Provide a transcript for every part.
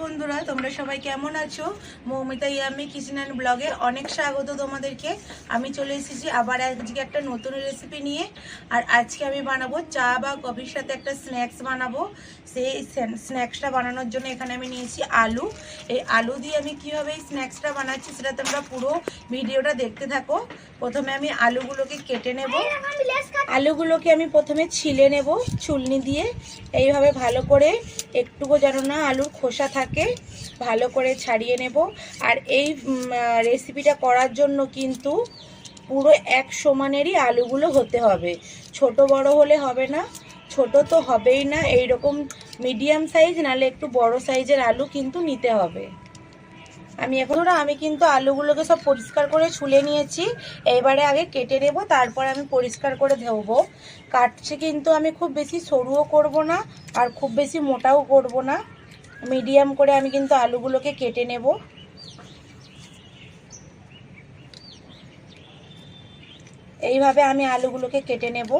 বন্ধুরা, তোমরা সবাই কেমন আছো? মৌমিতা ইয়ামি কিচেন অ্যান্ড ব্লগে অনেক স্বাগত তোমাদেরকে। আমি চলে এসেছি আবার আজকে একটা নতুন রেসিপি নিয়ে। আর আজকে আমি বানাবো চা বা কফির সাথে একটা স্ন্যাক্স বানাবো। সেই স্ন্যাক্সটা বানানোর জন্য এখানে আমি নিয়েছি আলু। এই আলু দিয়ে আমি কীভাবে এই স্ন্যাক্সটা বানাচ্ছি সেটা তোমরা পুরো ভিডিওটা দেখতে থাকো। প্রথমে আমি আলুগুলোকে কেটে নেব। আলুগুলোকে আমি প্রথমে ছিলে নেব ছুলনি দিয়ে। এইভাবে ভালো করে একটুকু যেন না আলুর খোসা থাকে ভালো করে ছাড়িয়ে নেব। আর এই রেসিপিটা করার জন্য কিন্তু পুরো এক সমানেরই আলুগুলো হতে হবে, ছোট বড় হলে হবে না। ছোট তো হবেই না, এইরকম মিডিয়াম সাইজ নাহলে একটু বড় সাইজের আলু কিন্তু নিতে হবে। আমি কিন্তু আলুগুলোকে সব পরিষ্কার করে ছুলে নিয়েছি। এবারে আগে কেটে নেব, তারপর আমি পরিষ্কার করে ধোবো। কাটছে কিন্তু আমি খুব বেশি সরুও করব না আর খুব বেশি মোটাও করব না, মিডিয়াম করে আমি কিন্তু আলুগুলোকে কেটে নেব। এইভাবে আমি আলুগুলোকে কেটে নেব।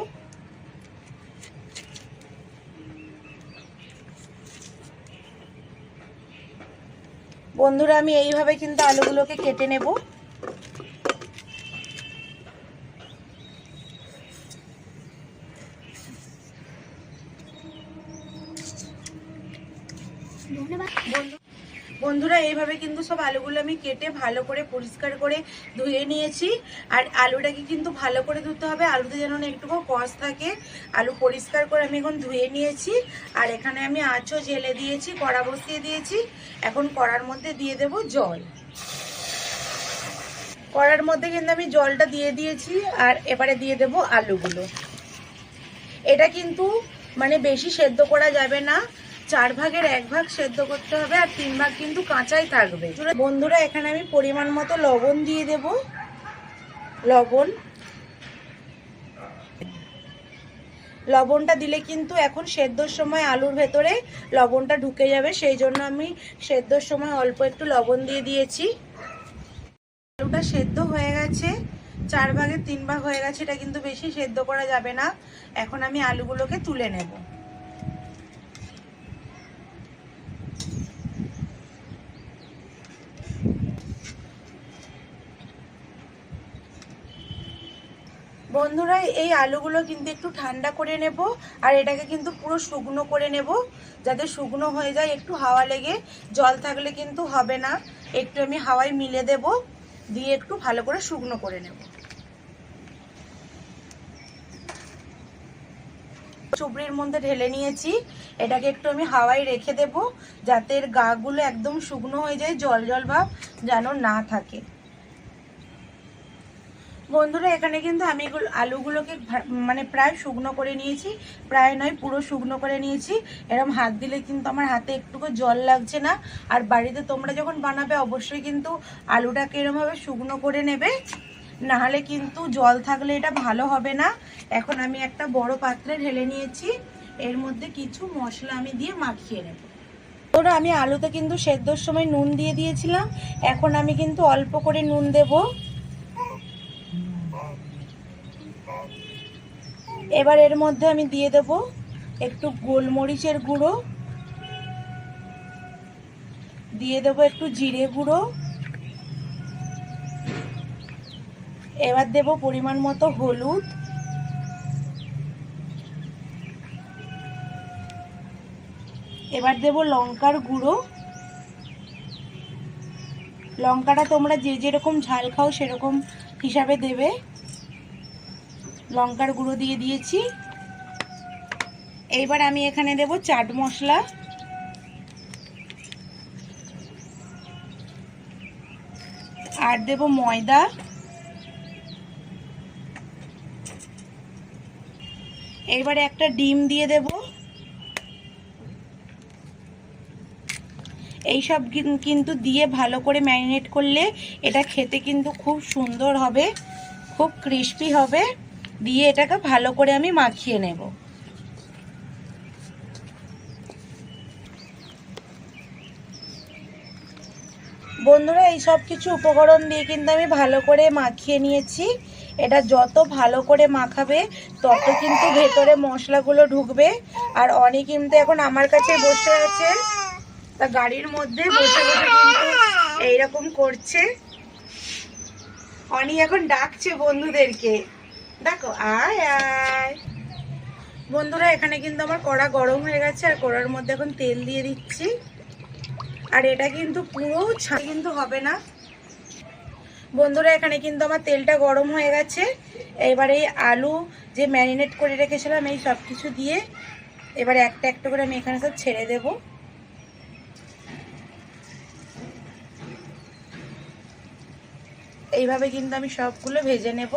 বন্ধুরা, আমি এইভাবে কিন্তু আলুগুলোকে কেটে নেব। বন্ধুরা, এইভাবে কিন্তু সব আলুগুলো আমি কেটে ভালো করে পরিষ্কার করে ধুয়ে নিয়েছি। আর আলুটাকে কিন্তু ভালো করে ধুতে হবে, আলুতে যেন একটুকু কষ থাকে। আলু পরিষ্কার করে আমি এখন ধুয়ে নিয়েছি। আর এখানে আমি আঁচও জেলে দিয়েছি, কড়া বসিয়ে দিয়েছি। এখন কড়ার মধ্যে দিয়ে দেব জল। কড়ার মধ্যে কিন্তু আমি জলটা দিয়ে দিয়েছি। আর এবারে দিয়ে দেব আলুগুলো। এটা কিন্তু মানে বেশি সেদ্ধ করা যাবে না, 4 ভাগের 1 ভাগ সেদ্ধ করতে হবে, আর 3 ভাগ কিন্তু কাঁচাই থাকবে। বন্ধুরা, এখানে আমি পরিমাণ মতো লবণ দিয়ে দেব। লবণটা দিলে কিন্তু এখন সেদ্ধর সময় আলুর ভেতরে লবণটা ঢুকে যাবে, সেই জন্য আমি সেদ্ধর সময় অল্প একটু লবণ দিয়ে দিয়েছি। আলুটা সেদ্ধ হয়ে গেছে, 4 ভাগের 3 ভাগ হয়ে গেছে। এটা কিন্তু বেশি সেদ্ধ করা যাবে না। এখন আমি আলুগুলোকে তুলে নেব। বন্ধুরা, এই আলুগুলো কিন্তু একটু ঠান্ডা করে নেব। আর এটাকে কিন্তু পুরো শুকনো করে নেব, যাতে শুকনো হয়ে যায়। একটু হাওয়া লেগে জল থাকলে কিন্তু হবে না। একটু আমি হাওয়ায় মিলে দেব, দিয়ে একটু ভালো করে শুকনো করে নেব। চুবড়ির মধ্যে ঢেলে নিয়েছি। এটাকে একটু আমি হাওয়ায় রেখে দেব, যাতে এর গাগুলো একদম শুকনো হয়ে যায়, জল জল ভাব যেন না থাকে। বন্ধুরা, এখানে কিন্তু আমি আলুগুলোকে মানে প্রায় শুকনো করে নিয়েছি, প্রায় নয় পুরো শুকনো করে নিয়েছি। এরকম হাত দিলে কিন্তু আমার হাতে একটুকু জল লাগছে না। আর বাড়িতে তোমরা যখন বানাবে অবশ্যই কিন্তু আলুটাকে এরকমভাবে শুকনো করে নেবে, নাহলে কিন্তু জল থাকলে এটা ভালো হবে না। এখন আমি একটা বড় পাত্রে ঢেলে নিয়েছি, এর মধ্যে কিছু মশলা আমি দিয়ে মাখিয়ে নেব। ওরা আমি আলুতে কিন্তু সেদ্ধর সময় নুন দিয়ে দিয়েছিলাম, এখন আমি কিন্তু অল্প করে নুন দেব। এবার এর মধ্যে আমি দিয়ে দেব একটু গোলমরিচের গুঁড়ো, দিয়ে দেব একটু জিরে গুঁড়ো, এবার দেব পরিমাণ মতো হলুদ, এবার দেব লঙ্কার গুঁড়ো। লঙ্কাটা তোমরা যে যেরকম ঝাল খাও সেরকম হিসাবে দেবে। লঙ্কার গুঁড়ো দিয়ে দিয়েছি। এইবার আমি এখানে দেব চাট মশলা, আর দেব ময়দা, এইবারে একটা ডিম দিয়ে দেব। এইসব কিন্তু দিয়ে ভালো করে ম্যারিনেট করলে এটা খেতে কিন্তু খুব সুন্দর হবে, খুব ক্রিস্পি হবে। দিয়ে এটাকে ভালো করে আমি মাখিয়ে নেব। বন্ধুরা, এই সব কিছু উপকরণ দিয়ে কিন্তু আমি ভালো করে মাখিয়ে নিয়েছি। এটা যত ভালো করে মাখাবে তত কিন্তু ভেতরে মশলাগুলো ঢুকবে। আর অনেক কিন্তু এখন আমার কাছে বসে আছে, তা গাড়ির মধ্যে বসে বসে কিন্তু এইরকম করছে। অনি এখন ডাকছে বন্ধুদেরকে, দেখো আয় আয়। বন্ধুরা এখানে কিন্তু আমার কড়া গরম হয়ে গেছে, আর কড়ার মধ্যে এখন তেল দিয়ে দিচ্ছি। আর এটা কিন্তু পুরো ছাই কিন্তু হবে না। বন্ধুরা এখানে কিন্তু আমার তেলটা গরম হয়ে গেছে। এবার এই আলু যে ম্যারিনেট করে রেখেছিলাম এই সব কিছু দিয়ে এবার একটা একটা করে আমি এখানে সব ছেড়ে দেব। এইভাবে কিন্তু আমি সবগুলো ভেজে নেব।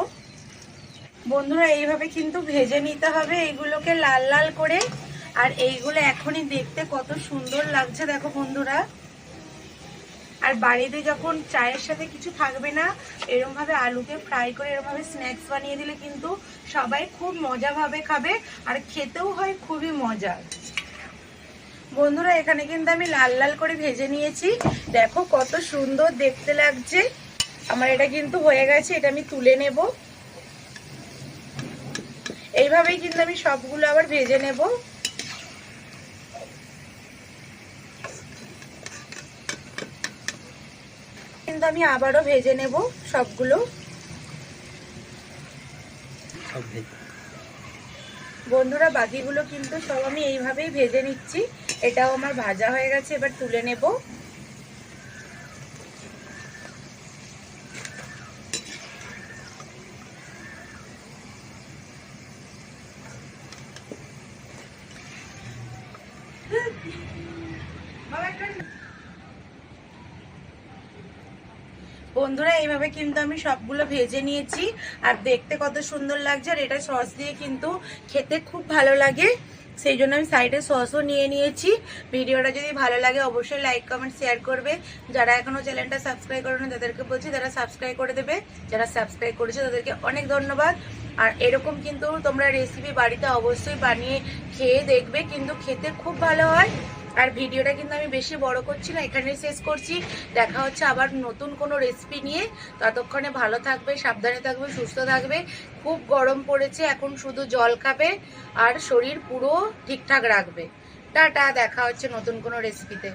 বন্ধুরা এইভাবে কিন্তু ভেজে নিতে হবে এইগুলোকে লাল লাল করে। আর এইগুলো এখনই দেখতে কত সুন্দর লাগছে দেখো বন্ধুরা। আর বাড়িতে যখন চায়ের সাথে কিছু থাকবে না, এরকম ভাবে আলুকে ফ্রাই করে এরকম ভাবে স্ন্যাক্স বানিয়ে দিলে কিন্তু সবাই খুব মজা ভাবে খাবে, আর খেতেও হয় খুবই মজার। বন্ধুরা এখানে কিন্তু আমি লাল লাল করে ভেজে নিয়েছি, দেখো কত সুন্দর দেখতে লাগছে। আমার এটা কিন্তু হয়ে গেছে, এটা আমি তুলে নেব। এইভাবেই কিন্তু আমি সবগুলো আবার ভেজে নেব। কিন্তু আমি আবারও ভেজে নেব সবগুলো। বন্ধুরা বাকিগুলো কিন্তু সব আমি এইভাবেই ভেজে নিচ্ছি। এটাও আমার ভাজা হয়ে গেছে, এবার তুলে নেব। বন্ধুরা এইভাবে কিন্তু আমি সবগুলো ভেজে নিয়েছি, আর দেখতে কত সুন্দর লাগছে। আর এটা সস দিয়ে কিন্তু খেতে খুব ভালো লাগে, সেই জন্য আমি সাইডে সসও নিয়ে নিয়েছি। ভিডিওটা যদি ভালো লাগে অবশ্যই লাইক কমেন্ট শেয়ার করবে। যারা এখনো চ্যানেলটা সাবস্ক্রাইব করেনি তাদেরকে বলছি তারা সাবস্ক্রাইব করে দেবে, যারা সাবস্ক্রাইব করেছে তাদেরকে অনেক ধন্যবাদ। আর এরকম কিন্তু তোমরা রেসিপি বাড়িতে অবশ্যই বানিয়ে খেয়ে দেখবে, কিন্তু খেতে খুব ভালো হয়। আর ভিডিওটা কিন্তু আমি বেশি বড় করছি না, এখানে শেষ করছি। দেখা হচ্ছে আবার নতুন কোনো রেসিপি নিয়ে। ততক্ষণে ভালো থাকবে, সাবধানে থাকবে, সুস্থ থাকবে। খুব গরম পড়েছে, এখন শুধু জল খাবে আর শরীর পুরো ঠিকঠাক রাখবে। টাটা, দেখা হচ্ছে নতুন কোনো রেসিপিতে।